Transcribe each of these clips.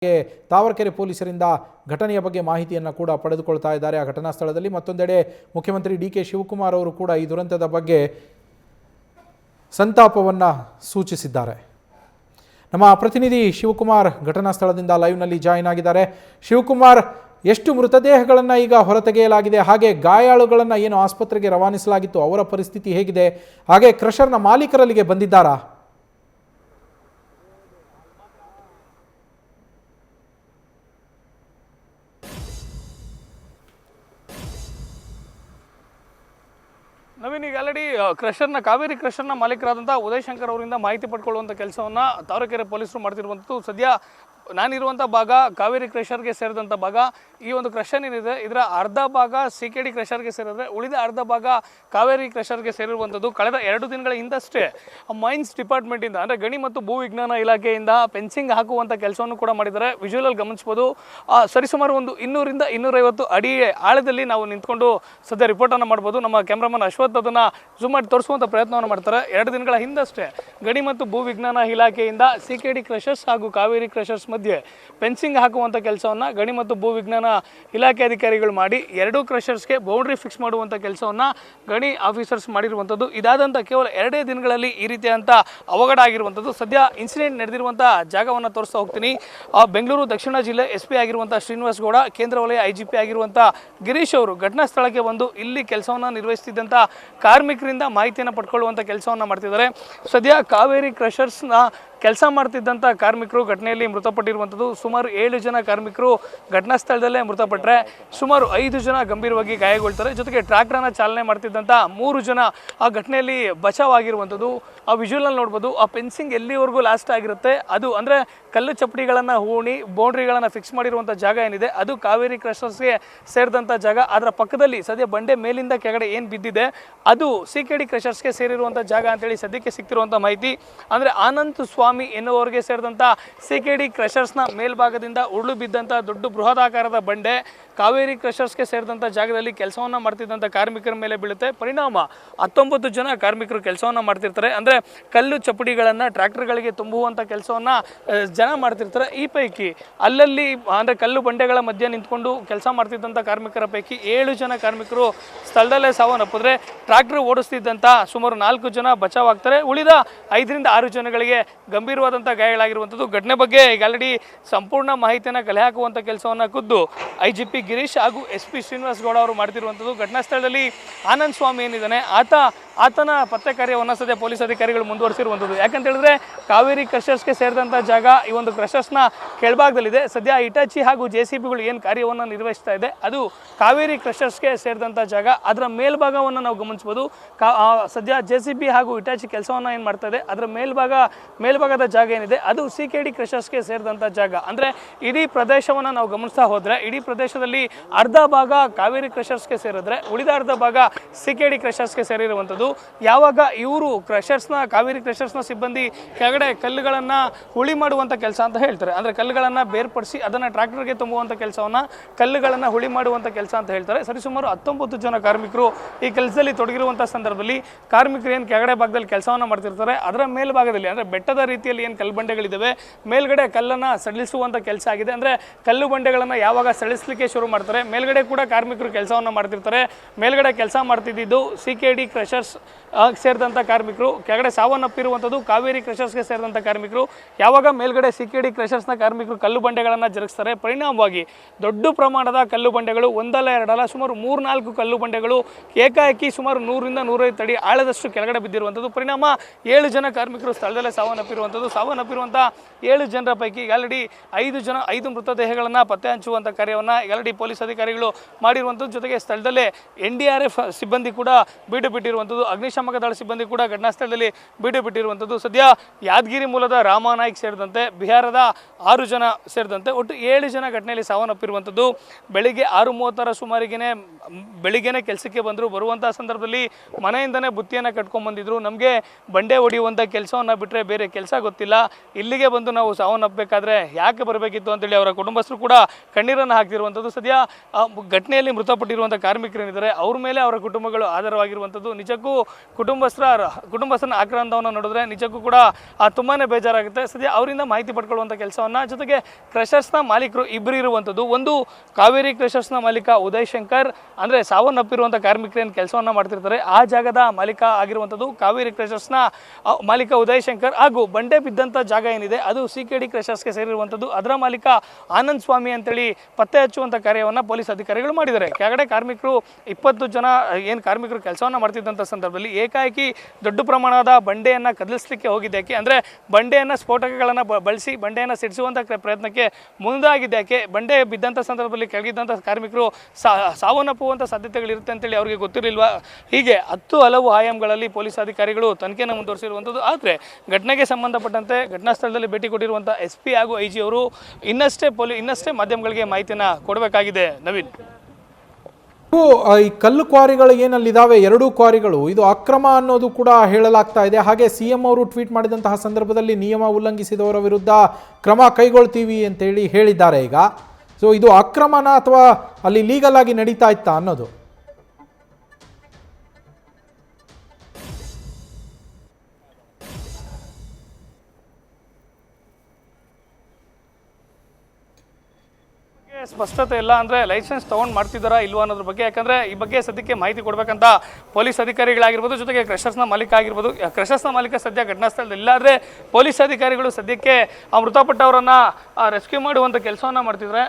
ತಾವರೆಕೆರೆ ಪೊಲೀಸರಿಂದ ಘಟನೆಯ ಬಗ್ಗೆ ಮಾಹಿತಿಯನ್ನು ಕೂಡ ಪಡೆದುಕೊಳ್ತಾ ಇದ್ದಾರೆ ಆ ಘಟನಾ ಸ್ಥಳದಲ್ಲಿ. ಮತ್ತೊಂದೆಡೆ ಮುಖ್ಯಮಂತ್ರಿ ಡಿ.ಕೆ. ಶಿವಕುಮಾರ್ ಅವರು ಕೂಡ ಈ ದುರಂತದ ಬಗ್ಗೆ ಸಂತಾಪವನ್ನು ಸೂಚಿಸಿದ್ದಾರೆ. ನಮ್ಮ ಪ್ರತಿನಿಧಿ ಶಿವಕುಮಾರ್ ಘಟನಾ ಸ್ಥಳದಿಂದ ಲೈವ್ನಲ್ಲಿ ಜಾಯಿನ್ ಆಗಿದ್ದಾರೆ. ಶಿವಕುಮಾರ್, ಎಷ್ಟು ಮೃತದೇಹಗಳನ್ನು ಈಗ ಹೊರತೆಗೆಯಲಾಗಿದೆ, ಹಾಗೆ ಗಾಯಾಳುಗಳನ್ನು ಏನು ಆಸ್ಪತ್ರೆಗೆ ರವಾನಿಸಲಾಗಿತ್ತು ಅವರ ಪರಿಸ್ಥಿತಿ ಹೇಗಿದೆ, ಹಾಗೆ ಕ್ರಷರ್ನ ಮಾಲೀಕರಲ್ಲಿಗೆ ಬಂದಿದ್ದಾರಾ? ನವೀನ್, ಈಗ ಆಲ್ರೆಡಿ ಕಾವೇರಿ ಕ್ರಷರ್ನ ಮಾಲೀಕರಾದಂಥ ಉದಯ್ ಶಂಕರ್ ಅವರಿಂದ ಮಾಹಿತಿ ಪಡ್ಕೊಳ್ಳುವಂಥ ಕೆಲಸವನ್ನು ತಾವರೆಕೆರೆ ಪೊಲೀಸರು ಮಾಡ್ತಿರುವಂಥದ್ದು. ಸದ್ಯ ನಾನಿರುವಂಥ ಭಾಗ ಕಾವೇರಿ ಕ್ರಷರ್ಗೆ ಸೇರಿದಂಥ ಭಾಗ. ಈ ಒಂದು ಕ್ರಷರ್ ಏನಿದೆ ಇದರ ಅರ್ಧ ಭಾಗ CKD ಕ್ರಷರ್ಗೆ ಸೇರಿದ್ರೆ ಉಳಿದ ಅರ್ಧ ಭಾಗ ಕಾವೇರಿ ಕ್ರಷರ್ಗೆ ಸೇರಿರುವಂಥದ್ದು. ಕಳೆದ 2 ದಿನಗಳ ಹಿಂದಷ್ಟೇ ಮೈನ್ಸ್ ಡಿಪಾರ್ಟ್ಮೆಂಟಿಂದ ಅಂದರೆ ಗಣಿ ಮತ್ತು ಭೂ ವಿಜ್ಞಾನ ಇಲಾಖೆಯಿಂದ ಫೆನ್ಸಿಂಗ್ ಹಾಕುವಂಥ ಕೆಲಸವನ್ನು ಕೂಡ ಮಾಡಿದ್ದಾರೆ. ವಿಜುವಲಲ್ಲಿ ಗಮನಿಸ್ಬೋದು, ಸರಿಸುಮಾರು ಒಂದು 200ರಿಂದ 250 ಅಡಿ ಆಳದಲ್ಲಿ ನಾವು ನಿಂತ್ಕೊಂಡು ಸದ್ಯ ರಿಪೋರ್ಟನ್ನು ಮಾಡ್ಬೋದು. ನಮ್ಮ ಕ್ಯಾಮ್ರಾಮನ್ ಅಶ್ವಥ್ ಅದನ್ನು ಝೂಮ್ ಮಾಡಿ ತೋರಿಸುವಂಥ ಪ್ರಯತ್ನವನ್ನು ಮಾಡ್ತಾರೆ. 2 ದಿನಗಳ ಹಿಂದಷ್ಟೇ ಗಣಿ ಮತ್ತು ಭೂ ವಿಜ್ಞಾನ ಇಲಾಖೆಯಿಂದ CKD ಕ್ರಷರ್ಸ್ ಹಾಗೂ ಕಾವೇರಿ ಕ್ರಷರ್ಸ್ ಮಧ್ಯೆ ಫೆನ್ಸಿಂಗ್ ಹಾಕುವಂಥ ಕೆಲಸವನ್ನು ಗಣಿ ಮತ್ತು ಭೂ ವಿಜ್ಞಾನ ಇಲಾಖೆ ಅಧಿಕಾರಿಗಳು ಮಾಡಿ 2 ಕ್ರಷರ್ಸ್ಗೆ ಬೌಂಡ್ರಿ ಫಿಕ್ಸ್ ಮಾಡುವಂಥ ಕೆಲಸವನ್ನು ಗಣಿ ಆಫೀಸರ್ಸ್ ಮಾಡಿರುವಂಥದ್ದು. ಇದಾದಂಥ ಕೇವಲ 2 ದಿನಗಳಲ್ಲಿ ಈ ರೀತಿಯಾದಂಥ ಅವಘಡ ಆಗಿರುವಂಥದ್ದು. ಸದ್ಯ ಇನ್ಸಿಡೆಂಟ್ ನಡೆದಿರುವಂಥ ಜಾಗವನ್ನು ತೋರಿಸ್ತಾ ಹೋಗ್ತೀನಿ. ಬೆಂಗಳೂರು ದಕ್ಷಿಣ ಜಿಲ್ಲೆ SP ಆಗಿರುವಂಥ ಶ್ರೀನಿವಾಸ್ ಗೌಡ, ಕೇಂದ್ರ ವಲಯ IGP ಆಗಿರುವಂಥ ಗಿರೀಶ್ ಅವರು ಘಟನಾ ಸ್ಥಳಕ್ಕೆ ಬಂದು ಇಲ್ಲಿ ಕೆಲಸವನ್ನು ನಿರ್ವಹಿಸುತ್ತಿದ್ದಂಥ ಕಾರ್ಮಿಕರಿಂದ ಮಾಹಿತಿಯನ್ನು ಪಡ್ಕೊಳ್ಳುವಂಥ ಕೆಲಸವನ್ನು ಮಾಡ್ತಿದ್ದಾರೆ. ಸದ್ಯ ಕಾವೇರಿ ಕ್ರಷರ್ಸ್ನ ಕೆಲಸ ಮಾಡ್ತಿದ್ದಂಥ ಕಾರ್ಮಿಕರು ಘಟನೆಯಲ್ಲಿ ಮೃತಪಟ್ಟಿರುವಂಥದ್ದು. ಸುಮಾರು 7 ಜನ ಕಾರ್ಮಿಕರು ಘಟನಾ ಸ್ಥಳದಲ್ಲೇ ಮೃತಪಟ್ಟರೆ ಸುಮಾರು 5 ಜನ ಗಂಭೀರವಾಗಿ ಗಾಯಗೊಳ್ತಾರೆ. ಜೊತೆಗೆ ಟ್ರ್ಯಾಕ್ಟರ್ನ ಚಾಲನೆ ಮಾಡ್ತಿದ್ದಂಥ 3 ಜನ ಆ ಘಟನೆಯಲ್ಲಿ ಬಚಾವಾಗಿರುವಂಥದ್ದು. ಆ ವಿಜುವಲಲ್ಲಿ ನೋಡ್ಬೋದು, ಆ ಫೆನ್ಸಿಂಗ್ ಎಲ್ಲಿವರೆಗೂ ಲಾಸ್ಟ್ ಆಗಿರುತ್ತೆ ಅದು ಅಂದರೆ ಕಲ್ಲು ಚಪ್ಪಡಿಗಳನ್ನು ಹೂಣಿ ಬೌಂಡ್ರಿಗಳನ್ನು ಫಿಕ್ಸ್ ಮಾಡಿರುವಂಥ ಜಾಗ ಏನಿದೆ ಅದು ಕಾವೇರಿ ಕ್ರಷರ್ಸ್ಗೆ ಸೇರಿದಂಥ ಜಾಗ. ಅದರ ಪಕ್ಕದಲ್ಲಿ ಸದ್ಯ ಬಂಡೆ ಮೇಲಿಂದ ಕೆಳಗಡೆ ಏನು ಬಿದ್ದಿದೆ ಅದು CKD ಕ್ರಷರ್ಸ್ಗೆ ಸೇರಿರುವಂಥ ಜಾಗ ಅಂತೇಳಿ ಸದ್ಯಕ್ಕೆ ಸಿಗ್ತಿರುವಂಥ ಮಾಹಿತಿ. ಅಂದರೆ ಆನಂದ್ ಸ್ವಾಮಿ ಎನ್ನುವವರಿಗೆ ಸೇರಿದಂಥ CKD ಕ್ರಷರ್ಸ್ನ ಮೇಲ್ಭಾಗದಿಂದ ಉರುಳು ಬಿದ್ದಂಥ ದೊಡ್ಡ ಬೃಹದಾಕಾರದ ಬಂಡೆ ಕಾವೇರಿ ಕ್ರಷರ್ಸ್ಗೆ ಸೇರಿದಂಥ ಜಾಗದಲ್ಲಿ ಕೆಲಸವನ್ನು ಮಾಡ್ತಿದ್ದಂಥ ಕಾರ್ಮಿಕರ ಮೇಲೆ ಬೀಳುತ್ತೆ. ಪರಿಣಾಮ 19 ಜನ ಕಾರ್ಮಿಕರು ಕೆಲಸವನ್ನು ಮಾಡ್ತಿರ್ತಾರೆ. ಅಂದರೆ ಕಲ್ಲು ಚಪ್ಪಡಿಗಳನ್ನು ಟ್ರ್ಯಾಕ್ಟರ್ಗಳಿಗೆ ತುಂಬುವಂಥ ಕೆಲಸವನ್ನು ಜನ ಮಾಡ್ತಿರ್ತಾರೆ. ಈ ಪೈಕಿ ಅಲ್ಲಲ್ಲಿ ಅಂದರೆ ಕಲ್ಲು ಬಂಡೆಗಳ ಮಧ್ಯೆ ನಿಂತ್ಕೊಂಡು ಕೆಲಸ ಮಾಡ್ತಿದ್ದಂಥ ಕಾರ್ಮಿಕರ ಪೈಕಿ 7 ಜನ ಕಾರ್ಮಿಕರು ಸ್ಥಳದಲ್ಲೇ ಸಾವನ್ನಪ್ಪಿದ್ರೆ ಟ್ರ್ಯಾಕ್ಟರ್ ಓಡಿಸ್ತಿದ್ದಂಥ ಸುಮಾರು 4 ಜನ ಬಚಾವಾಗ್ತಾರೆ. ಉಳಿದ 5ರಿಂದ 6 ಜನಗಳಿಗೆ ಗಂಭೀರವಾದಂಥ ಗಾಯಗಳಾಗಿರುವಂಥದ್ದು. ಘಟನೆ ಬಗ್ಗೆ ಈಗ ಆಲ್ರೆಡಿ ಸಂಪೂರ್ಣ ಮಾಹಿತಿಯನ್ನು ಕಲೆ ಹಾಕುವಂಥ ಕೆಲಸವನ್ನು ಖುದ್ದು IGP ಗಿರೀಶ್ ಹಾಗೂ SP ಶ್ರೀನಿವಾಸ್ ಗೌಡ ಅವರು ಮಾಡ್ತಿರುವಂಥದ್ದು. ಘಟನಾ ಸ್ಥಳದಲ್ಲಿ ಆನಂದ್ ಸ್ವಾಮಿ ಏನಿದ್ದಾನೆ ಆತನ ಪತ್ತೆ ಕಾರ್ಯವನ್ನು ಸದ್ಯ ಪೊಲೀಸ್ ಅಧಿಕಾರಿಗಳು ಮುಂದುವರಿಸಿರುವಂಥದ್ದು. ಯಾಕಂತ ಹೇಳಿದ್ರೆ ಕಾವೇರಿ ಕ್ರಷರ್ಸ್ಗೆ ಸೇರಿದಂಥ ಜಾಗ ಈ ಒಂದು ಕ್ರಷರ್ಸ್ನ ಕೆಳಭಾಗದಲ್ಲಿದೆ. ಸದ್ಯ ಇಟಾಚಿ ಹಾಗೂ JCBಗಳು ಏನು ಕಾರ್ಯವನ್ನು ನಿರ್ವಹಿಸ್ತಾ ಇದೆ ಅದು ಕಾವೇರಿ ಕ್ರಷರ್ಸ್ಗೆ ಸೇರಿದಂಥ ಜಾಗ. ಅದರ ಮೇಲ್ಭಾಗವನ್ನು ನಾವು ಗಮನಿಸ್ಬೋದು. ಸದ್ಯ JCB ಹಾಗೂ ಇಟಾಚಿ ಕೆಲಸವನ್ನು ಏನು ಮಾಡ್ತಾ ಇದೆ ಅದರ ಮೇಲ್ಭಾಗದ ಜಾಗ ಏನಿದೆ ಅದು CKD ಕ್ರಷರ್ಸ್ಗೆ ಸೇರಿದಂಥ ಜಾಗ. ಅಂದರೆ ಇಡೀ ಪ್ರದೇಶವನ್ನು ನಾವು ಗಮನಿಸ್ತಾ ಹೋದರೆ ಇಡೀ ಪ್ರದೇಶದಲ್ಲಿ ಅರ್ಧ ಭಾಗ ಕಾವೇರಿ ಕ್ರಷರ್ಸ್ಗೆ ಸೇರಿದ್ರೆ ಉಳಿದ ಅರ್ಧ ಭಾಗ CKD ಕ್ರಷರ್ಸ್ಗೆ ಸೇರಿರುವಂಥದ್ದು. ಯಾವಾಗ ಇವರು ಕಾವೇರಿ ಕ್ರಷರ್ಸ್ನ ಸಿಬ್ಬಂದಿ ಕೆಳಗಡೆ ಕಲ್ಲುಗಳನ್ನು ಹುಳಿ ಮಾಡುವಂಥ ಕೆಲಸ ಅಂತ ಹೇಳ್ತಾರೆ. ಅಂದರೆ ಕಲ್ಲುಗಳನ್ನು ಬೇರ್ಪಡಿಸಿ ಅದನ್ನು ಟ್ರ್ಯಾಕ್ಟರ್ಗೆ ತುಂಬುವಂಥ ಕೆಲಸವನ್ನು ಕಲ್ಲುಗಳನ್ನು ಹುಳಿ ಮಾಡುವಂಥ ಕೆಲಸ ಅಂತ ಹೇಳ್ತಾರೆ. ಸರಿಸುಮಾರು 19 ಜನ ಕಾರ್ಮಿಕರು ಈ ಕೆಲಸದಲ್ಲಿ ತೊಡಗಿರುವಂಥ ಸಂದರ್ಭದಲ್ಲಿ ಕಾರ್ಮಿಕರು ಏನು ಕೆಳಗಡೆ ಭಾಗದಲ್ಲಿ ಕೆಲಸವನ್ನು ಮಾಡ್ತಿರ್ತಾರೆ ಅದರ ಮೇಲ್ಭಾಗದಲ್ಲಿ ಅಂದರೆ ಬೆಟ್ಟದ ರೀತಿಯಲ್ಲಿ ಏನು ಕಲ್ಲು ಬಂಡೆಗಳಿದ್ದಾವೆ ಮೇಲ್ಗಡೆ ಕಲ್ಲನ್ನು ಸಡಿಲಿಸುವಂಥ ಕೆಲಸ ಆಗಿದೆ. ಅಂದರೆ ಕಲ್ಲು ಬಂಡೆಗಳನ್ನು ಯಾವಾಗ ಸಡಿಲಿಸಲಿಕ್ಕೆ ಶುರು ಮಾಡ್ತಾರೆ ಮೇಲ್ಗಡೆ ಕೂಡ ಕಾರ್ಮಿಕರು ಕೆಲಸವನ್ನು ಮಾಡ್ತಿರ್ತಾರೆ. ಮೇಲ್ಗಡೆ ಕೆಲಸ ಮಾಡ್ತಿದ್ದು CKD ಕ್ರಷರ್ಸ್ ಸೇರಿದಂಥ ಕಾರ್ಮಿಕರು, ಕೆಳಗಡೆ ಸಾವನ್ನಪ್ಪಿರುವಂಥದ್ದು ಕಾವೇರಿ ಕ್ರಷರ್ಸ್ಗೆ ಸೇರಿದಂಥ ಕಾರ್ಮಿಕರು. ಯಾವಾಗ ಮೇಲ್ಗಡೆ CKD ಕ್ರಷರ್ಸ್ನ ಕಾರ್ಮಿಕರು ಕಲ್ಲು ಬಂಡೆಗಳನ್ನು ಜರುಗಿಸ್ತಾರೆ ಪರಿಣಾಮವಾಗಿ ದೊಡ್ಡ ಪ್ರಮಾಣದ ಕಲ್ಲು ಬಂಡೆಗಳು ಒಂದಲ್ಲ ಎರಡಲ್ಲ ಸುಮಾರು 3-4 ಕಲ್ಲು ಬಂಡೆಗಳು ಏಕಾಏಕಿ ಸುಮಾರು 100ರಿಂದ 150 ಅಡಿ ಆಳದಷ್ಟು ಕೆಳಗಡೆ ಬಿದ್ದಿರುವಂಥದ್ದು. ಪರಿಣಾಮ 7 ಜನ ಕಾರ್ಮಿಕರು ಸ್ಥಳದಲ್ಲೇ ಸಾವನ್ನಪ್ಪಿರುವಂಥ 7 ಜನರ ಪೈಕಿ ಆಲ್ರೆಡಿ 5 ಮೃತದೇಹಗಳನ್ನು ಪತ್ತೆ ಹಚ್ಚುವಂಥ ಕಾರ್ಯವನ್ನು ಆಲ್ರೆಡಿ ಪೊಲೀಸ್ ಅಧಿಕಾರಿಗಳು ಮಾಡಿರುವಂಥದ್ದು. ಜೊತೆಗೆ ಸ್ಥಳದಲ್ಲೇ NDRF ಸಿಬ್ಬಂದಿ ಕೂಡ ಬೀಡು ಬಿಟ್ಟಿರುವಂಥದ್ದು. ಅಗ್ನಿಶಾಮಕ ದಳ ಸಿಬ್ಬಂದಿ ಕೂಡ ಘಟನಾ ಸ್ಥಳದಲ್ಲಿ ಬೀಡು ಬಿಟ್ಟಿರುವಂಥದ್ದು. ಸದ್ಯ ಯಾದಗಿರಿ ಮೂಲದ ರಾಮನಾಯ್ಕ್ ಸೇರಿದಂತೆ ಬಿಹಾರದ 6 ಜನ ಸೇರಿದಂತೆ ಒಟ್ಟು 7 ಜನ ಘಟನೆಯಲ್ಲಿ ಸಾವನ್ನಪ್ಪಿರುವಂಥದ್ದು. ಬೆಳಿಗ್ಗೆ 6:30 ಸುಮಾರಿಗೇನೆ ಬೆಳಿಗ್ಗೆನೇ ಕೆಲಸಕ್ಕೆ ಬರುವಂಥ ಸಂದರ್ಭದಲ್ಲಿ ಮನೆಯಿಂದನೇ ಬುತ್ತಿಯನ್ನು ಕಟ್ಕೊಂಡ್ಬಂದಿದ್ರು. ನಮಗೆ ಬಂಡೆ ಹೊಡೆಯುವಂಥ ಕೆಲಸವನ್ನು ಬಿಟ್ಟರೆ ಬೇರೆ ಕೆಲಸ ಗೊತ್ತಿಲ್ಲ, ಇಲ್ಲಿಗೆ ಬಂದು ನಾವು ಸಾವನ್ನಪ್ಪಬೇಕಾದ್ರೆ ಯಾಕೆ ಬರಬೇಕಿತ್ತು ಅಂತೇಳಿ ಅವರ ಕುಟುಂಬಸ್ಥರು ಕೂಡ ಕಣ್ಣೀರನ್ನು ಹಾಕ್ತಿರುವಂಥದ್ದು. ಸದ್ಯ ಘಟನೆಯಲ್ಲಿ ಮೃತಪಟ್ಟಿರುವಂಥ ಕಾರ್ಮಿಕರೇನಿದ್ದಾರೆ ಅವ್ರ ಮೇಲೆ ಅವರ ಕುಟುಂಬಗಳು ಆಧಾರವಾಗಿರುವಂಥದ್ದು. ನಿಜಕ್ಕೂ ಕುಟುಂಬಸ್ಥನ ಆಕ್ರಂದವನ್ನು ನೋಡಿದ್ರೆ ನಿಜಕ್ಕೂ ಕೂಡ ತುಂಬಾ ಬೇಜಾರಾಗುತ್ತೆ. ಸದ್ಯ ಅವರಿಂದ ಮಾಹಿತಿ ಪಡ್ಕೊಳ್ಳುವಂಥ ಕೆಲಸವನ್ನು, ಜೊತೆಗೆ ಕ್ರಷರ್ಸ್ನ ಮಾಲೀಕರು ಇಬ್ಬರು ಇರುವಂಥದ್ದು. ಒಂದು ಕಾವೇರಿ ಕ್ರಷರ್ಸ್ನ ಮಾಲೀಕ ಉದಯ್ ಶಂಕರ್, ಅಂದರೆ ಸಾವನ್ನಪ್ಪಿರುವಂಥ ಕಾರ್ಮಿಕರೇನು ಕೆಲಸವನ್ನು ಮಾಡ್ತಿರ್ತಾರೆ ಆ ಜಾಗದ ಮಾಲೀಕ ಆಗಿರುವಂಥದ್ದು ಕಾವೇರಿ ಕ್ರಷರ್ಸ್ನ ಮಾಲೀಕ ಉದಯ್ ಶಂಕರ್, ಹಾಗೂ ಬಂಡೆ ಬಿದ್ದಂಥ ಜಾಗ ಏನಿದೆ ಅದು CKD ಕ್ರಷರ್ಸ್ಗೆ ಸೇರಿರುವಂಥದ್ದು. ಅದರ ಮಾಲೀಕ ಆನಂದ್ ಸ್ವಾಮಿ ಅಂತೇಳಿ ಪತ್ತೆ ಹಚ್ಚುವಂಥ ಕಾರ್ಯವನ್ನು ಪೊಲೀಸ್ ಅಧಿಕಾರಿಗಳು ಮಾಡಿದ್ದಾರೆ. ಕೆಳಗಡೆ ಕಾರ್ಮಿಕರು 20 ಜನ ಏನು ಕಾರ್ಮಿಕರು ಕೆಲಸವನ್ನು ಮಾಡ್ತಿದ್ದಂಥ ಸಂದರ್ಭದಲ್ಲಿ ಏಕಾಏಕಿ ದೊಡ್ಡ ಪ್ರಮಾಣದ ಬಂಡೆಯನ್ನು ಕದಲಿಸಲಿಕ್ಕೆ ಹೋಗಿದ್ದಕ್ಕೆ, ಅಂದರೆ ಬಂಡೆಯನ್ನು ಸ್ಫೋಟಕಗಳನ್ನು ಬಳಸಿ ಬಂಡೆಯನ್ನು ಸಿಡಿಸುವಂಥ ಪ್ರಯತ್ನಕ್ಕೆ ಮುಂದಾಗಿದ್ದಕ್ಕೆ, ಬಂಡೆ ಬಿದ್ದಂಥ ಸಂದರ್ಭದಲ್ಲಿ ಕೆಳಗಿದ್ದಂಥ ಕಾರ್ಮಿಕರು ಸಾವನ್ನಪ್ಪುವಂಥ ಸಾಧ್ಯತೆಗಳಿರುತ್ತೆ ಅಂತೇಳಿ ಅವರಿಗೆ ಗೊತ್ತಿರಲಿಲ್ವಾ? ಹೀಗೆ ಹಲವು ಆಯಾಮಗಳಲ್ಲಿ ಪೊಲೀಸ್ ಅಧಿಕಾರಿಗಳು ತನಿಖೆಯನ್ನು ಮುಂದುವರಿಸಿರುವಂಥದ್ದು. ಆದರೆ ಘಟನೆಗೆ ಸಂಬಂಧಪಟ್ಟಂತೆ ಘಟನಾ ಸ್ಥಳದಲ್ಲಿ ಭೇಟಿ ಕೊಟ್ಟಿರುವಂಥ SP ಹಾಗೂ IG ಅವರು ಇನ್ನಷ್ಟೇ ಮಾಧ್ಯಮಗಳಿಗೆ ಮಾಹಿತಿಯನ್ನು ಕೊಡಬೇಕಾಗಿದೆ. ನವೀನ್, ಈ ಕಲ್ಲು ಕ್ವಾರಿಗಳು ಏನಲ್ಲಿದ್ದಾವೆ, 2 ಕ್ವಾರಿಗಳು, ಇದು ಅಕ್ರಮ ಅನ್ನೋದು ಕೂಡ ಹೇಳಲಾಗ್ತಾ ಇದೆ. ಹಾಗೆ CM ಅವರು ಟ್ವೀಟ್ ಮಾಡಿದಂತಹ ಸಂದರ್ಭದಲ್ಲಿ ನಿಯಮ ಉಲ್ಲಂಘಿಸಿದವರ ವಿರುದ್ಧ ಕ್ರಮ ಕೈಗೊಳ್ತೀವಿ ಅಂತೇಳಿ ಹೇಳಿದ್ದಾರೆ. ಈಗ ಸೊ ಇದು ಅಕ್ರಮನ ಅಥವಾ ಅಲ್ಲಿ ಲೀಗಲ್ ಆಗಿ ನಡೀತಾ ಇತ್ತಾ ಅನ್ನೋದು? ಸ್ಪಷ್ಟತೆ ಇಲ್ಲ. ಅಂದರೆ ಲೈಸೆನ್ಸ್ ತೊಗೊಂಡು ಮಾಡ್ತಿದ್ದಾರಾ ಇಲ್ವಾ ಅನ್ನೋದ್ರ ಬಗ್ಗೆ, ಯಾಕಂದರೆ ಈ ಬಗ್ಗೆ ಸದ್ಯಕ್ಕೆ ಮಾಹಿತಿ ಕೊಡಬೇಕಂತ ಪೊಲೀಸ್ ಅಧಿಕಾರಿಗಳಾಗಿರ್ಬೋದು, ಜೊತೆಗೆ ಕ್ರಷರ್ಸ್ನ ಮಾಲೀಕ ಆಗಿರ್ಬೋದು. ಕ್ರಷರ್ಸ್ನ ಮಾಲೀಕ ಸದ್ಯ ಘಟನಾ ಸ್ಥಳದಲ್ಲಿ ಇಲ್ಲ. ಆದರೆ ಪೊಲೀಸ್ ಅಧಿಕಾರಿಗಳು ಸದ್ಯಕ್ಕೆ ಮೃತಪಟ್ಟವರನ್ನು ರೆಸ್ಕ್ಯೂ ಮಾಡುವಂಥ ಕೆಲಸವನ್ನು ಮಾಡ್ತಿದ್ದಾರೆ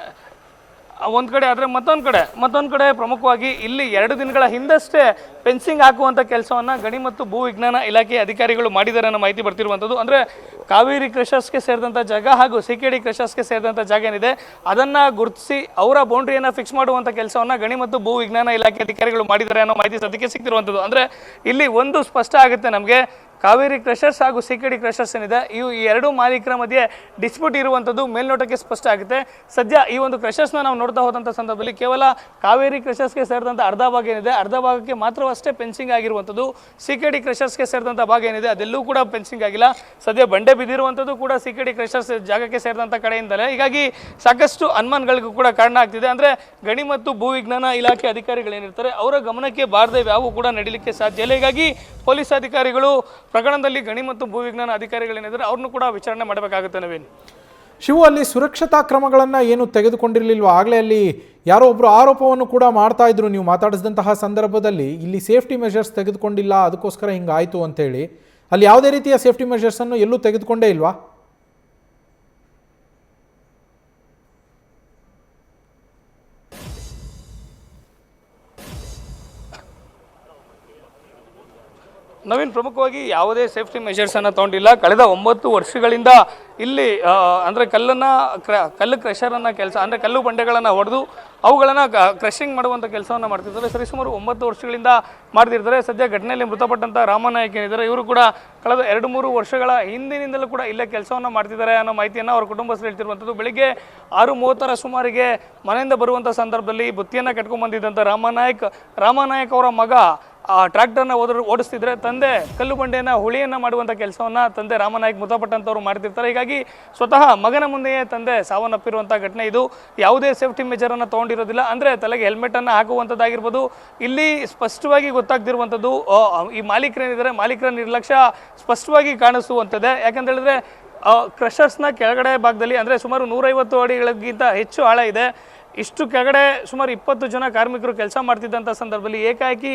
ಒಂದು ಕಡೆ. ಆದರೆ ಮತ್ತೊಂದು ಕಡೆ ಪ್ರಮುಖವಾಗಿ ಇಲ್ಲಿ 2 ದಿನಗಳ ಹಿಂದಷ್ಟೇ ಫೆನ್ಸಿಂಗ್ ಹಾಕುವಂಥ ಕೆಲಸವನ್ನು ಗಣಿ ಮತ್ತು ಭೂ ವಿಜ್ಞಾನ ಇಲಾಖೆ ಅಧಿಕಾರಿಗಳು ಮಾಡಿದ್ದಾರೆ ಅನ್ನೋ ಮಾಹಿತಿ ಬರ್ತಿರುವಂಥದ್ದು. ಅಂದರೆ ಕಾವೇರಿ ಕ್ರಷರ್ಸ್ಗೆ ಸೇರಿದಂಥ ಜಾಗ ಹಾಗೂ CKD ಕ್ರಷರ್ಸ್ಗೆ ಸೇರಿದಂಥ ಜಾಗ ಏನಿದೆ ಅದನ್ನು ಗುರುತಿಸಿ ಅವರ ಬೌಂಡ್ರಿಯನ್ನು ಫಿಕ್ಸ್ ಮಾಡುವಂಥ ಕೆಲಸವನ್ನು ಗಣಿ ಮತ್ತು ಭೂ ವಿಜ್ಞಾನ ಇಲಾಖೆ ಅಧಿಕಾರಿಗಳು ಮಾಡಿದ್ದಾರೆ ಅನ್ನೋ ಮಾಹಿತಿ ಸದ್ಯಕ್ಕೆ ಸಿಗ್ತಿರುವಂಥದ್ದು. ಅಂದರೆ ಇಲ್ಲಿ ಒಂದು ಸ್ಪಷ್ಟ ಆಗುತ್ತೆ ನಮಗೆ, ಕಾವೇರಿ ಕ್ರಷರ್ಸ್ ಹಾಗೂ CKD ಕ್ರಷರ್ಸ್ ಏನಿದೆ ಈ 2 ಮಾಲೀಕರ ಮಧ್ಯೆ ಡಿಸ್ಪ್ಯೂಟ್ ಇರುವಂಥದ್ದು ಮೇಲ್ನೋಟಕ್ಕೆ ಸ್ಪಷ್ಟ ಆಗುತ್ತೆ. ಸದ್ಯ ಈ ಒಂದು ಕ್ರಷರ್ಸ್ನ ನಾವು ನೋಡ್ತಾ ಹೋದಂಥ ಸಂದರ್ಭದಲ್ಲಿ ಕೇವಲ ಕಾವೇರಿ ಕ್ರಷರ್ಸ್ಗೆ ಸೇರಿದಂಥ ಅರ್ಧ ಭಾಗ ಏನಿದೆ ಅರ್ಧ ಭಾಗಕ್ಕೆ ಮಾತ್ರವಷ್ಟೇ ಫೆನ್ಸಿಂಗ್ ಆಗಿರುವಂಥದ್ದು. CKD ಕ್ರಷರ್ಸ್ಗೆ ಸೇರಿದಂಥ ಭಾಗ ಏನಿದೆ ಅದೆಲ್ಲೂ ಕೂಡ ಫೆನ್ಸಿಂಗ್ ಆಗಿಲ್ಲ. ಸದ್ಯ ಬಂಡೆ ಬಿದ್ದಿರುವಂಥದ್ದು ಕೂಡ CKD ಕ್ರಷರ್ಸ್ ಜಾಗಕ್ಕೆ ಸೇರಿದಂಥ ಕಡೆಯಿಂದಲೇ. ಹೀಗಾಗಿ ಸಾಕಷ್ಟು ಅನುಮಾನಗಳಿಗೂ ಕೂಡ ಕಾರಣ ಆಗ್ತಿದೆ. ಅಂದರೆ ಗಣಿ ಮತ್ತು ಭೂ ವಿಜ್ಞಾನ ಇಲಾಖೆ ಅಧಿಕಾರಿಗಳೇನಿರ್ತಾರೆ ಅವರ ಗಮನಕ್ಕೆ ಬಾರದೆ ಯಾವೂ ಕೂಡ ನಡೀಲಿಕ್ಕೆ ಸಾಧ್ಯ ಇಲ್ಲ. ಹೀಗಾಗಿ ಪೊಲೀಸ್ ಅಧಿಕಾರಿಗಳು ಪ್ರಕರಣದಲ್ಲಿ ಗಣಿ ಮತ್ತು ಭೂ ವಿಜ್ಞಾನ ಅಧಿಕಾರಿಗಳೇನಿದ್ದಾರೆ ಅವ್ರನ್ನೂ ಕೂಡ ವಿಚಾರಣೆ ಮಾಡಬೇಕಾಗುತ್ತೆ. ನವೀನ್, ಶಿವು, ಅಲ್ಲಿ ಸುರಕ್ಷತಾ ಕ್ರಮಗಳನ್ನು ಏನು ತೆಗೆದುಕೊಂಡಿರಲಿಲ್ವ? ಆಗಲೇ ಅಲ್ಲಿ ಯಾರೋ ಒಬ್ಬರು ಆರೋಪವನ್ನು ಕೂಡ ಮಾಡ್ತಾ ಇದ್ರು ನೀವು ಮಾತಾಡಿಸಿದಂತಹ ಸಂದರ್ಭದಲ್ಲಿ, ಇಲ್ಲಿ ಸೇಫ್ಟಿ ಮೆಷರ್ಸ್ ತೆಗೆದುಕೊಂಡಿಲ್ಲ ಅದಕ್ಕೋಸ್ಕರ ಹಿಂಗಾಯಿತು ಅಂತೇಳಿ. ಅಲ್ಲಿ ಯಾವುದೇ ರೀತಿಯ ಸೇಫ್ಟಿ ಮೆಷರ್ಸನ್ನು ಎಲ್ಲೂ ತೆಗೆದುಕೊಂಡೇ ಇಲ್ವಾ? ನವೀನ್, ಪ್ರಮುಖವಾಗಿ ಯಾವುದೇ ಸೇಫ್ಟಿ ಮೆಷರ್ಸನ್ನು ತೊಗೊಂಡಿಲ್ಲ. ಕಳೆದ 9 ವರ್ಷಗಳಿಂದ ಇಲ್ಲಿ ಅಂದರೆ ಕಲ್ಲು ಕ್ರಷರನ್ನು ಕೆಲಸ, ಅಂದರೆ ಕಲ್ಲು ಬಂಡೆಗಳನ್ನು ಹೊಡೆದು ಅವುಗಳನ್ನು ಕ್ರಷಿಂಗ್ ಮಾಡುವಂಥ ಕೆಲಸವನ್ನು ಮಾಡ್ತಿದ್ದಾರೆ. ಸರಿಸುಮಾರು 9 ವರ್ಷಗಳಿಂದ ಮಾಡ್ತಿರ್ತಾರೆ. ಸದ್ಯ ಘಟನೆಯಲ್ಲಿ ಮೃತಪಟ್ಟಂಥ ರಾಮನಾಯಕ್ ಏನಿದ್ದಾರೆ ಇವರು ಕೂಡ ಕಳೆದ 2-3 ವರ್ಷಗಳ ಹಿಂದಿನಿಂದಲೂ ಕೂಡ ಇಲ್ಲೇ ಕೆಲಸವನ್ನು ಮಾಡ್ತಿದ್ದಾರೆ ಅನ್ನೋ ಮಾಹಿತಿಯನ್ನು ಅವರ ಕುಟುಂಬಸ್ಥರು ಹೇಳ್ತಿರುವಂಥದ್ದು. ಬೆಳಿಗ್ಗೆ 6:30 ಸುಮಾರಿಗೆ ಮನೆಯಿಂದ ಬರುವಂಥ ಸಂದರ್ಭದಲ್ಲಿ ಬುತ್ತಿಯನ್ನು ಕಟ್ಕೊಂಡು ಬಂದಿದ್ದಂಥ ರಾಮನಾಯಕ್ ಅವರ ಮಗ ಟ್ರ್ಯಾಕ್ಟರ್ನ ಓಡಿಸ್ತಿದ್ರೆ ತಂದೆ ಕಲ್ಲು ಬಂಡೆಯನ್ನು ಹುಳಿಯನ್ನು ಮಾಡುವಂಥ ಕೆಲಸವನ್ನು ತಂದೆ ರಾಮನಾಯಕ್ ಮೃತಪಟ್ಟಂಥವ್ರು ಮಾಡ್ತಿರ್ತಾರೆ. ಹೀಗಾಗಿ ಸ್ವತಃ ಮಗನ ಮುಂದೆಯೇ ತಂದೆ ಸಾವನ್ನಪ್ಪಿರುವಂಥ ಘಟನೆ ಇದು. ಯಾವುದೇ ಸೇಫ್ಟಿ ಮೆಜರನ್ನು ತೊಗೊಂಡಿರೋದಿಲ್ಲ. ಅಂದರೆ ತಲೆಗೆ ಹೆಲ್ಮೆಟನ್ನು ಹಾಕುವಂಥದ್ದಾಗಿರ್ಬೋದು. ಇಲ್ಲಿ ಸ್ಪಷ್ಟವಾಗಿ ಗೊತ್ತಾಗ್ತಿರುವಂಥದ್ದು ಈ ಮಾಲೀಕರೇನಿದ್ದಾರೆ ಮಾಲೀಕರ ನಿರ್ಲಕ್ಷ್ಯ ಸ್ಪಷ್ಟವಾಗಿ ಕಾಣಿಸುವಂಥದ್ದೇ. ಯಾಕಂತ ಹೇಳಿದ್ರೆ ಕ್ರಷರ್ಸ್ನ ಕೆಳಗಡೆ ಭಾಗದಲ್ಲಿ ಅಂದರೆ ಸುಮಾರು 150 ಅಡಿಗಳಿಗಿಂತ ಹೆಚ್ಚು ಆಳ ಇದೆ. ಇಷ್ಟು ಕೆಳಗಡೆ ಸುಮಾರು 20 ಜನ ಕಾರ್ಮಿಕರು ಕೆಲಸ ಮಾಡ್ತಿದ್ದಂಥ ಸಂದರ್ಭದಲ್ಲಿ ಏಕಾಏಕಿ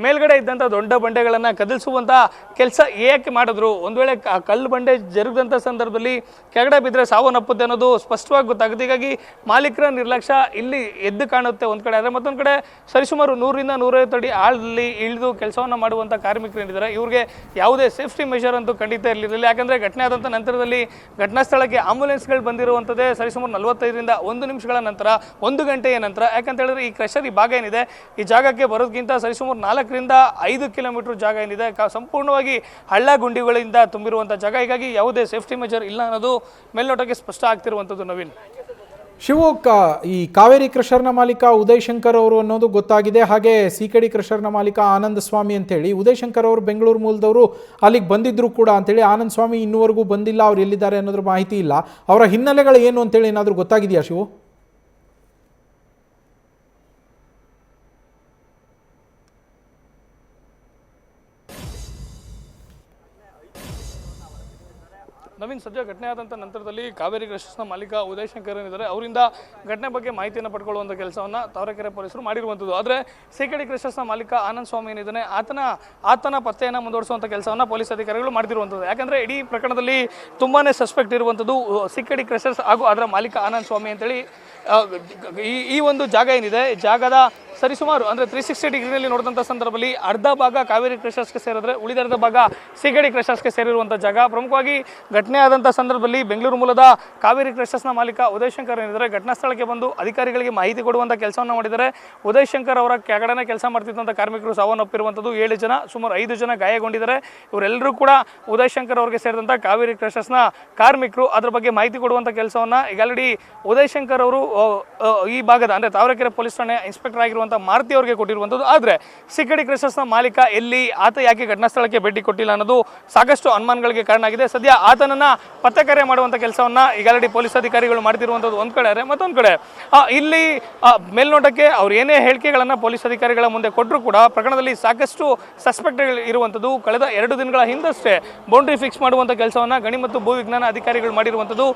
ಮೇಲ್ಗಡೆ ಇದ್ದಂಥ ದೊಡ್ಡ ಬಂಡೆಗಳನ್ನು ಕದಲಿಸುವಂಥ ಕೆಲಸ ಏಕೆ ಮಾಡಿದ್ರು? ಒಂದು ವೇಳೆ ಕಲ್ಲು ಬಂಡೆ ಜರುಗಿದಂಥ ಸಂದರ್ಭದಲ್ಲಿ ಕೆಳಗಡೆ ಬಿದ್ದರೆ ಸಾವನ್ನಪ್ಪುತ್ತೆ ಅನ್ನೋದು ಸ್ಪಷ್ಟವಾಗಿ ಗೊತ್ತಾಗುತ್ತೆ. ಹೀಗಾಗಿ ಮಾಲೀಕರ ನಿರ್ಲಕ್ಷ್ಯ ಇಲ್ಲಿ ಎದ್ದು ಕಾಣುತ್ತೆ ಒಂದು ಕಡೆ. ಆದರೆ ಮತ್ತೊಂದು ಕಡೆ ಸರಿಸುಮಾರು 100ರಿಂದ 150 ಅಡಿ ಆಳದಲ್ಲಿ ಇಳಿದು ಕೆಲಸವನ್ನು ಮಾಡುವಂಥ ಕಾರ್ಮಿಕರು ಏನಿದ್ದಾರೆ ಇವ್ರಿಗೆ ಯಾವುದೇ ಸೇಫ್ಟಿ ಮೆಷರ್ ಅಂತೂ ಖಂಡಿತ ಇರಲಿಲ್ಲ. ಯಾಕಂದರೆ ಘಟನೆ ಆದಂಥ ನಂತರದಲ್ಲಿ ಘಟನಾ ಸ್ಥಳಕ್ಕೆ ಆಂಬುಲೆನ್ಸ್ಗಳು ಬಂದಿರುವಂಥದ್ದೇ ಸರಿಸುಮಾರು 45ರಿಂದ 1 ನಿಮಿಷಗಳ ನಂತರ, 1 ಗಂಟೆಯ ನಂತರ. ಯಾಕಂತ ಹೇಳಿದ್ರೆ ಈ ಕ್ರಷರ್ ಈ ಭಾಗ ಏನಿದೆ ಈ ಜಾಗಕ್ಕೆ ಬರೋದಕ್ಕಿಂತ ಸರಿಸುಮಾರು 4ರಿಂದ 5 ಕಿಲೋಮೀಟರ್ ಜಾಗ ಏನಿದೆ ಸಂಪೂರ್ಣವಾಗಿ ಹಳ್ಳ ಗುಂಡಿಗಳಿಂದ ತುಂಬಿರುವಂಥ ಜಾಗ. ಹೀಗಾಗಿ ಯಾವುದೇ ಸೇಫ್ಟಿ ಮೆಜರ್ ಇಲ್ಲ ಅನ್ನೋದು ಮೇಲ್ನೋಟಕ್ಕೆ ಸ್ಪಷ್ಟ ಆಗ್ತಿರುವಂಥದ್ದು. ನವೀನ್, ಶಿವು, ಈ ಕಾವೇರಿ ಕ್ರಷರ್ನ ಮಾಲೀಕ ಉದಯ್ ಶಂಕರ್ ಅವರು ಅನ್ನೋದು ಗೊತ್ತಾಗಿದೆ. ಹಾಗೆ CKD ಕ್ರಷರ್ನ ಮಾಲೀಕ ಆನಂದ್ ಸ್ವಾಮಿ ಅಂತೇಳಿ, ಉದಯ್ ಶಂಕರ್ ಅವರು ಬೆಂಗಳೂರು ಮೂಲದವರು, ಅಲ್ಲಿಗೆ ಬಂದಿದ್ರು ಕೂಡ ಅಂತೇಳಿ. ಆನಂದ್ ಸ್ವಾಮಿ ಇನ್ನೂವರೆಗೂ ಬಂದಿಲ್ಲ, ಅವ್ರು ಎಲ್ಲಿದ್ದಾರೆ ಅನ್ನೋದ್ರ ಮಾಹಿತಿ ಇಲ್ಲ. ಅವರ ಹಿನ್ನೆಲೆಗಳು ಏನು ಅಂತೇಳಿ ಏನಾದರೂ ಗೊತ್ತಾಗಿದೆಯಾ ಶಿವು? ನವೀನ್, ಸದ್ಯ ಘಟನೆ ಆದಂಥ ನಂತರದಲ್ಲಿ ಕಾವೇರಿ ಕ್ರಷರ್ಸ್ನ ಮಾಲೀಕ ಉದಯ್ ಶಂಕರ್ ಏನಿದ್ದಾರೆ ಅವರಿಂದ ಘಟನೆ ಬಗ್ಗೆ ಮಾಹಿತಿಯನ್ನು ಪಡ್ಕೊಳ್ಳುವಂಥ ಕೆಲಸವನ್ನು ತಾವರೆಕೆರೆ ಪೊಲೀಸರು ಮಾಡಿರುವಂಥದ್ದು. ಆದರೆ ಸಿಕೆಡಿ ಕ್ರಷರ್ಸ್ನ ಮಾಲೀಕ ಆನಂದ್ ಸ್ವಾಮಿ ಏನಿದ್ದಾನೆ ಆತನ ಪತ್ತೆಯನ್ನು ಮುಂದುವರಿಸುವಂಥ ಕೆಲಸವನ್ನು ಪೊಲೀಸ್ ಅಧಿಕಾರಿಗಳು ಮಾಡ್ತಿರುವಂಥದ್ದು. ಯಾಕಂದರೆ ಇಡೀ ಪ್ರಕರಣದಲ್ಲಿ ತುಂಬಾ ಸಸ್ಪೆಕ್ಟ್ ಇರುವಂಥದ್ದು ಸಿಕೆಡಿ ಕ್ರಷರ್ಸ್ ಹಾಗೂ ಅದರ ಮಾಲೀಕ ಆನಂದ್ ಸ್ವಾಮಿ ಅಂತೇಳಿ. ಈ ಒಂದು ಜಾಗ ಏನಿದೆ, ಜಾಗದ ಸರಿಸುಮಾರು ಅಂದರೆ 360 ಡಿಗ್ರಿನಲ್ಲಿ ನೋಡಿದಂಥ ಸಂದರ್ಭದಲ್ಲಿ ಅರ್ಧ ಭಾಗ ಕಾವೇರಿ ಕ್ರಷರ್ಸ್ಗೆ ಸೇರಿದ್ರೆ ಉಳಿದರ್ಧ ಭಾಗ ಸಿಕೆಡಿ ಕ್ರಷರ್ಸ್ಗೆ ಸೇರಿರುವಂಥ ಜಾಗ. ಪ್ರಮುಖವಾಗಿ ಘಟನೆ ಆದಂಥ ಸಂದರ್ಭದಲ್ಲಿ ಬೆಂಗಳೂರು ಮೂಲದ ಕಾವೇರಿ ಕ್ರಷರ್ಸ್ನ ಮಾಲೀಕ ಉದಯ್ ಶಂಕರ್ ಏನಿದ್ದಾರೆ ಘಟನಾ ಸ್ಥಳಕ್ಕೆ ಬಂದು ಅಧಿಕಾರಿಗಳಿಗೆ ಮಾಹಿತಿ ಕೊಡುವಂಥ ಕೆಲಸವನ್ನು ಮಾಡಿದ್ದಾರೆ. ಉದಯ್ ಶಂಕರ್ ಅವರ ಕೆಳಗಡೆ ಕೆಲಸ ಮಾಡ್ತಿದ್ದಂಥ ಕಾರ್ಮಿಕರು ಸಾವನ್ನಪ್ಪಿರುವಂಥದ್ದು, 7 ಜನ, ಸುಮಾರು 5 ಜನ ಗಾಯಗೊಂಡಿದ್ದಾರೆ. ಇವರೆಲ್ಲರೂ ಕೂಡ ಉದಯ್ ಶಂಕರ್ ಅವರಿಗೆ ಸೇರಿದಂಥ ಕಾವೇರಿ ಕ್ರಷರ್ಸ್ನ ಕಾರ್ಮಿಕರು. ಅದರ ಬಗ್ಗೆ ಮಾಹಿತಿ ಕೊಡುವಂಥ ಕೆಲಸವನ್ನು ಈಗ ಆಲ್ರೆಡಿ ಉದಯ್ ಶಂಕರ್ ಅವರು ಈ ಭಾಗದ ಅಂದರೆ ತಾವರೆಕೆರೆ ಪೊಲೀಸ್ ಠಾಣೆ ಇನ್ಸ್ಪೆಕ್ಟರ್ ಆಗಿರುವಂಥ ಮಾರುತಿ ಅವರಿಗೆ ಕೊಟ್ಟಿರುವಂಥದ್ದು. ಆದರೆ ಸಿಕೆಡಿ ಕ್ರಷರ್ಸ್ನ ಮಾಲೀಕ ಎಲ್ಲಿ, ಆತ ಯಾಕೆ ಘಟನಾ ಸ್ಥಳಕ್ಕೆ ಭೇಟಿ ಕೊಟ್ಟಿಲ್ಲ ಅನ್ನೋದು ಸಾಕಷ್ಟು ಅನುಮಾನಗಳಿಗೆ ಕಾರಣ ಆಗಿದೆ. ಸದ್ಯ ಆತನನ್ನು ಪತ್ತೆ ಕಾರ್ಯ ಮಾಡುವಂಥ ಕೆಲಸವನ್ನು ಈಗ ಆಲ್ರೆಡಿ ಪೊಲೀಸ್ ಅಧಿಕಾರಿಗಳು ಮಾಡ್ತಿರುವಂಥದ್ದು ಒಂದು ಕಡೆ. ಮತ್ತೊಂದು ಕಡೆ ಇಲ್ಲಿ ಮೇಲ್ನೋಟಕ್ಕೆ ಅವ್ರು ಏನೇ ಹೇಳಿಕೆಗಳನ್ನು ಪೊಲೀಸ್ ಅಧಿಕಾರಿಗಳ ಮುಂದೆ ಕೊಟ್ಟರು ಕೂಡ ಪ್ರಕರಣದಲ್ಲಿ ಸಾಕಷ್ಟು ಸಸ್ಪೆಕ್ಟ್ಗಳು ಇರುವಂಥದ್ದು. ಕಳೆದ 2 ದಿನಗಳ ಹಿಂದಷ್ಟೇ ಬೌಂಡ್ರಿ ಫಿಕ್ಸ್ ಮಾಡುವಂಥ ಕೆಲಸವನ್ನು ಗಣಿ ಮತ್ತು ಭೂ ವಿಜ್ಞಾನ ಅಧಿಕಾರಿಗಳು ಮಾಡಿರುವಂಥದ್ದು.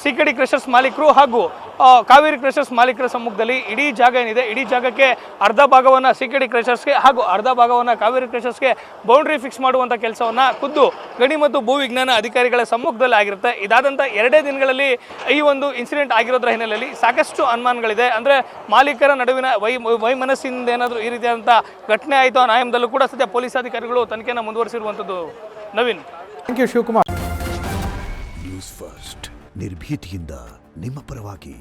ಸಿಕೆಡಿ ಕ್ರಷರ್ಸ್ ಮಾಲೀಕರು ಹಾಗೂ ಕಾವೇರಿ ಕ್ರಷರ್ಸ್ ಮಾಲೀಕರ ಸಮ್ಮುಖದಲ್ಲಿ ಇಡೀ ಜಾಗ ಏನಿದೆ, ಇಡೀ ಜಾಗಕ್ಕೆ ಅರ್ಧ ಭಾಗವನ್ನು ಸಿಕೆಡಿ ಕ್ರಷರ್ಸ್ಗೆ ಹಾಗೂ ಅರ್ಧ ಭಾಗವನ್ನು ಕಾವೇರಿ ಕ್ರಷರ್ಸ್ಗೆ ಬೌಂಡ್ರಿ ಫಿಕ್ಸ್ ಮಾಡುವಂಥ ಕೆಲಸವನ್ನು ಖುದ್ದು ಗಣಿ ಮತ್ತು ಭೂ ವಿಜ್ಞಾನ ಅಧಿಕಾರಿಗಳ ಸಮ್ಮುಖದಲ್ಲಿ ಆಗಿರುತ್ತೆ. ಇದಾದಂಥ 2 ದಿನಗಳಲ್ಲಿ ಈ ಒಂದು ಇನ್ಸಿಡೆಂಟ್ ಆಗಿರೋದ್ರ ಹಿನ್ನೆಲೆಯಲ್ಲಿ ಸಾಕಷ್ಟು ಅನುಮಾನಗಳಿದೆ. ಅಂದರೆ ಮಾಲೀಕರ ನಡುವಿನ ವೈಮನಸ್ಸಿನಿಂದ ಏನಾದರೂ ಈ ರೀತಿಯಾದಂಥ ಘಟನೆ ಆಯಿತು ಅನ್ನೋ ಆಯಾಮದಲ್ಲೂ ಕೂಡ ಸದ್ಯ ಪೊಲೀಸ್ ಅಧಿಕಾರಿಗಳು ತನಿಖೆಯನ್ನು ಮುಂದುವರಿಸಿರುವಂಥದ್ದು. Naveen, thank you Shivakumar. News first ನಿರ್ಭೀತಿಯಿಂದ ನಿಮ್ಮ ಪರವಾಗಿ.